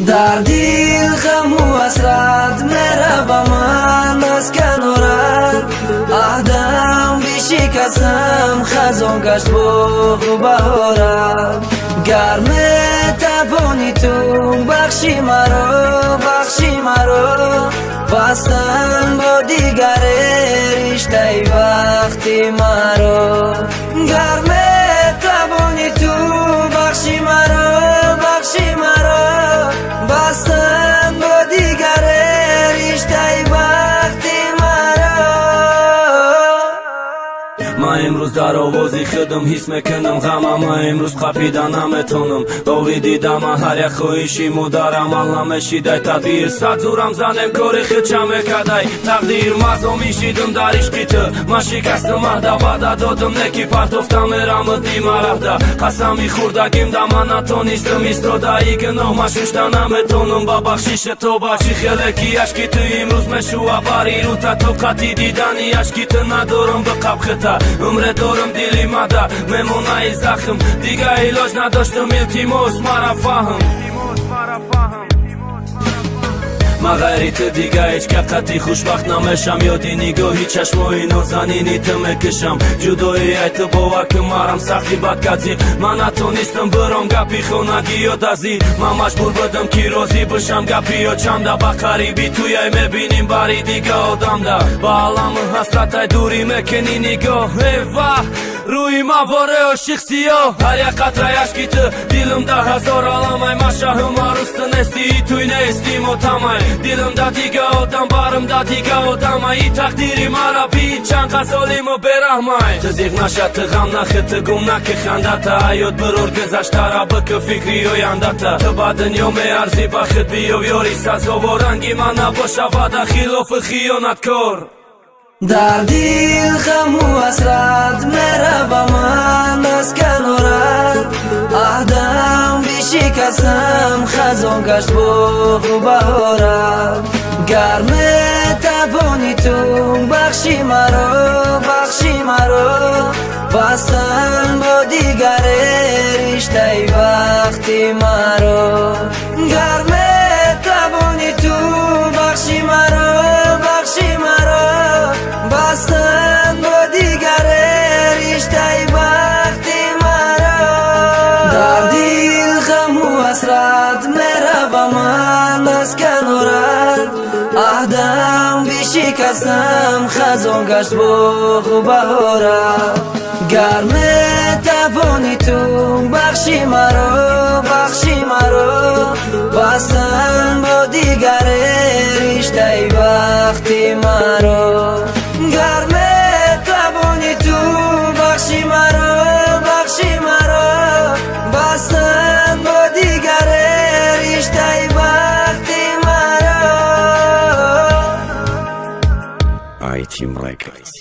در دل غم و حسرت میره با من از کنارت، عهدم بشکستم خزان گشت باغ و بهارت. گر میتوانی تو بخشی مرا بستن با دیگر رشته وقتی مرا. گر میتوانی تو بخشی مرا بستن با دیگر رشته وقتی مرا. من امروز در آوازی خودم حس میکنم غمم، امروز قپیدن نمیتونم داوی دیدم هر یک خواهشی مادرم علم شیده تدبیر صد زورم زنم کاری خودشم میکدی تقدیر مزا میشیدم در عشقی تو من شکستم عهده وعده دادم نکی پرتفتم میرم دیمه رفته قسمی خوردگیم ده من نتونستم ایستاده ای گناه من ششته نمیتونم با بخشش تو بچی خیلی اشکی تو امروز میشوه بری رو تا طاقتی دیدنی اشکی تو ندارم به قبخته عمر دارم دلی مده میمونه ای زخم دیگه علاج نداشتم التماس مرا فهم. من غیری تو دیگه هیچ که قطعی خوشبخت نمیشم، یادی نگاهی چشمایی نازنینی تو میکشم جدایی ای تو باور که مرم سختی بد کتیق من نتونستم برام گپی خونگی یاد ازی من مجبور بدم که راضی بشم گپی یا چنده با قریبی توی میبینیم بری دیگه آدم ده با علم حسرت ای دوری میکنی نگاه ای وح روی مواره عاشق سیاه هر یک قطره اشکی تو دلم ده هزار علم ای مشاهم عروست نستی توی نیستی مطمئن دلم ده دیگه آدم برم ده دیگه آدم ای تقدیری مرا بی چند غزالیم و برحمه تزیق نشد تو غم نخط گم نکه خنده تا حیات برور گذشته را بکه فکری آینده تا تو با دنیا میارزی با خود بیا و یاری سزا و رنگی من نباشه و ده خلاف خیانتکار. در دل غم و حسرت میره با من از کنارت، عهدم بشکستم خزان گشت باغ و بهارت. گر میتوانی تو بخشی مرا بستن با دیگر رشته وقتی مرا. گر میتوانی تو بخشی مرا بستن با دیگر رشته وقتی مرا. در دل غم و حسرت میره با من از کنارت، عهدم بشکستم خزان گشت باغ و بهارت. گر میتوانی تو بخشی مرا بستن با دیگر رشته وقتی مرا. گر میتوانی تو بخشی مرا بستن با دیگر رشته وقتی مرا. I Team Records.